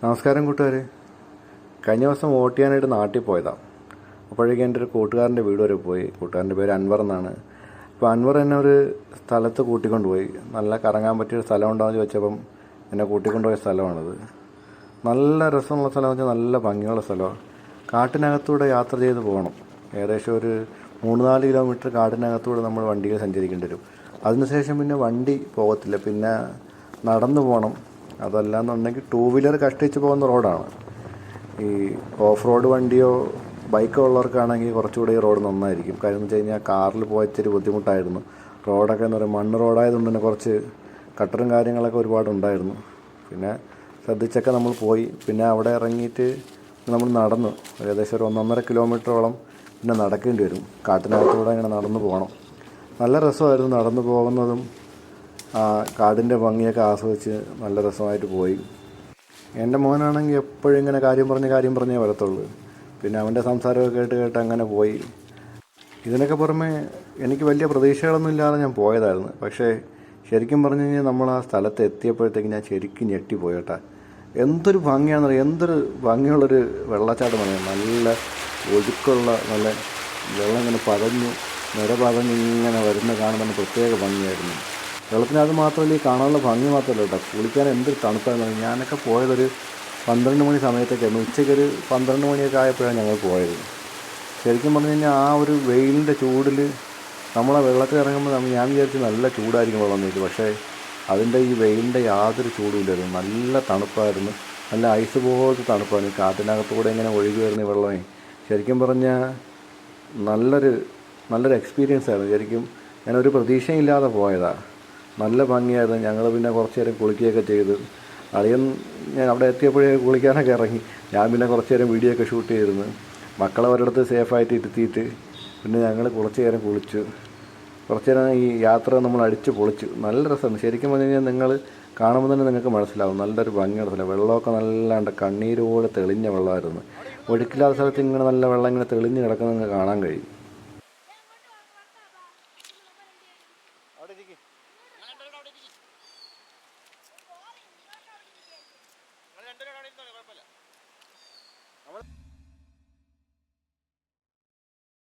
നമസ്കാരം കൂട്ടുകാരെ. കഴിഞ്ഞ ദിവസം വോട്ട് ചെയ്യാനായിട്ട് നാട്ടിൽ പോയതാണ്. അപ്പോഴേക്കും എൻ്റെ ഒരു കൂട്ടുകാരൻ്റെ വീട് വരെ പോയി. കൂട്ടുകാരൻ്റെ പേര് അൻവർ എന്നാണ്. അപ്പോൾ അൻവർ എന്നെ ഒരു സ്ഥലത്ത് കൂട്ടിക്കൊണ്ടുപോയി. നല്ല കറങ്ങാൻ പറ്റിയൊരു സ്ഥലം ഉണ്ടാകുമെന്ന് ചോദിച്ചപ്പം എന്നെ കൂട്ടിക്കൊണ്ടുപോയ സ്ഥലമാണിത്. നല്ല രസമുള്ള സ്ഥലം വെച്ചാൽ നല്ല ഭംഗിയുള്ള സ്ഥലമാണ്. കാട്ടിനകത്തൂടെ യാത്ര ചെയ്ത് പോകണം. ഏകദേശം ഒരു 3-4 കിലോമീറ്റർ കാട്ടിനകത്തൂടെ നമ്മൾ വണ്ടിയിൽ സഞ്ചരിക്കേണ്ടി വരും. അതിനുശേഷം പിന്നെ വണ്ടി പോകത്തില്ല, പിന്നെ നടന്നു പോകണം. അതല്ലാന്നുണ്ടെങ്കിൽ 2 വീലർ കഷ്ടിച്ച് പോകുന്ന റോഡാണ്. ഈ ഓഫ് റോഡ് വണ്ടിയോ ബൈക്കോ ഉള്ളവർക്കാണെങ്കിൽ കുറച്ചുകൂടി ഈ റോഡ് നന്നായിരിക്കും. കാര്യം എന്ന് വെച്ച് കഴിഞ്ഞാൽ കാറിൽ പോയിച്ചിരി ബുദ്ധിമുട്ടായിരുന്നു. റോഡൊക്കെ എന്ന് പറയുമ്പോൾ മണ്ണ് റോഡായതുകൊണ്ട് തന്നെ കുറച്ച് കട്ടറും കാര്യങ്ങളൊക്കെ ഒരുപാടുണ്ടായിരുന്നു. പിന്നെ ശ്രദ്ധിച്ചൊക്കെ നമ്മൾ പോയി. പിന്നെ അവിടെ ഇറങ്ങിയിട്ട് നമ്മൾ നടന്നു ഏകദേശം ഒരു 1.5 കിലോമീറ്ററോളം പിന്നെ നടക്കേണ്ടി വരും. കാട്ടിനകത്തൂടെ ഇങ്ങനെ നടന്നു പോകണം. നല്ല രസമായിരുന്നു നടന്നു പോകുന്നതും. കാടിൻ്റെ ഭംഗിയൊക്കെ ആസ്വദിച്ച് നല്ല രസമായിട്ട് പോയി. എൻ്റെ മോനാണെങ്കിൽ എപ്പോഴും ഇങ്ങനെ കാര്യം പറഞ്ഞേ വരത്തുള്ളൂ. പിന്നെ അവൻ്റെ സംസാരമൊക്കെ കേട്ട് അങ്ങനെ പോയി. ഇതിനൊക്കെ പുറമെ എനിക്ക് വലിയ പ്രതീക്ഷകളൊന്നും ഇല്ലാതെ ഞാൻ പോയതായിരുന്നു. പക്ഷേ ശരിക്കും പറഞ്ഞു കഴിഞ്ഞാൽ നമ്മൾ ആ സ്ഥലത്ത് എത്തിയപ്പോഴത്തേക്ക് ഞാൻ ശരിക്കും ഞെട്ടിപ്പോയി കേട്ടാ. എന്തൊരു ഭംഗിയാണെന്നറിയാം. എന്തൊരു ഭംഗിയുള്ളൊരു വെള്ളച്ചാട്ടം പറയാം. നല്ല ഒഴുക്കുള്ള നല്ല വെള്ളം ഇങ്ങനെ നിര പതഞ്ഞ് ഇങ്ങനെ വരുന്ന കാണാൻ തന്നെ പ്രത്യേക ഭംഗിയായിരുന്നു. വെള്ളത്തിന് അത് മാത്രമല്ല, ഈ കാണാനുള്ള ഭംഗി മാത്രമല്ല കേട്ടോ, കുളിക്കാൻ എന്തൊരു തണുപ്പായിരുന്നു. ഞാനൊക്കെ പോയതൊരു 12 മണി സമയത്തേക്കായിരുന്നു. ഉച്ചയ്ക്കൊരു 12 മണിയൊക്കെ ആയപ്പോഴാണ് ഞങ്ങൾ പോയത്. ശരിക്കും പറഞ്ഞു കഴിഞ്ഞാൽ ആ ഒരു വെയിലിൻ്റെ ചൂടിൽ നമ്മളെ വെള്ളത്തിൽ ഇറങ്ങുമ്പോൾ ഞാൻ വിചാരിച്ചു നല്ല ചൂടായിരിക്കും വെള്ളം നീക്കി. പക്ഷേ അതിൻ്റെ ഈ വെയിലിൻ്റെ യാതൊരു ചൂടുമില്ലായിരുന്നു. നല്ല തണുപ്പായിരുന്നു. നല്ല ഐസ് പോലത്തെ തണുപ്പായിരുന്നു. കാട്ടിനകത്തൂടെ ഇങ്ങനെ ഒഴുകി വരുന്ന വെള്ളമേ ശരിക്കും പറഞ്ഞാൽ നല്ലൊരു എക്സ്പീരിയൻസ് ആയിരുന്നു. ശരിക്കും ഞാനൊരു പ്രതീക്ഷയില്ലാതെ പോയതാണ്. നല്ല ഭംഗിയായിരുന്നു. ഞങ്ങൾ പിന്നെ കുറച്ച് നേരം കുളിക്കുകയൊക്കെ ചെയ്ത്. ഞാൻ അവിടെ എത്തിയപ്പോഴേ കുളിക്കാനൊക്കെ ഇറങ്ങി. ഞാൻ പിന്നെ കുറച്ച് നേരം വീഡിയോ ഒക്കെ ഷൂട്ട് ചെയ്തിരുന്നു. മക്കളെ ഒരിടത്ത് സേഫായിട്ട് ഇരുത്തിയിട്ട് പിന്നെ ഞങ്ങൾ കുറച്ച് നേരം കുളിച്ചു. കുറച്ച് നേരം ഈ യാത്ര നമ്മൾ അടിച്ച് പൊളിച്ചു. നല്ല രസമാണ്. ശരിക്കും പറഞ്ഞു കഴിഞ്ഞാൽ നിങ്ങൾ കാണുമ്പോൾ തന്നെ നിങ്ങൾക്ക് മനസ്സിലാവും നല്ലൊരു ഭംഗിയുള്ള സ്ഥലം. വെള്ളമൊക്കെ നല്ലാണ്ട് കണ്ണീര് പോലെ തെളിഞ്ഞ വെള്ളമായിരുന്നു. ഒഴുക്കില്ലാത്ത സ്ഥലത്ത് ഇങ്ങനെ നല്ല വെള്ളം ഇങ്ങനെ തെളിഞ്ഞ് കിടക്കുന്നത് നിങ്ങൾക്ക് കാണാൻ കഴിയും. രണ്ടുപേരും അവിടെ ഇരുന്നോ, കുഴപ്പമില്ല.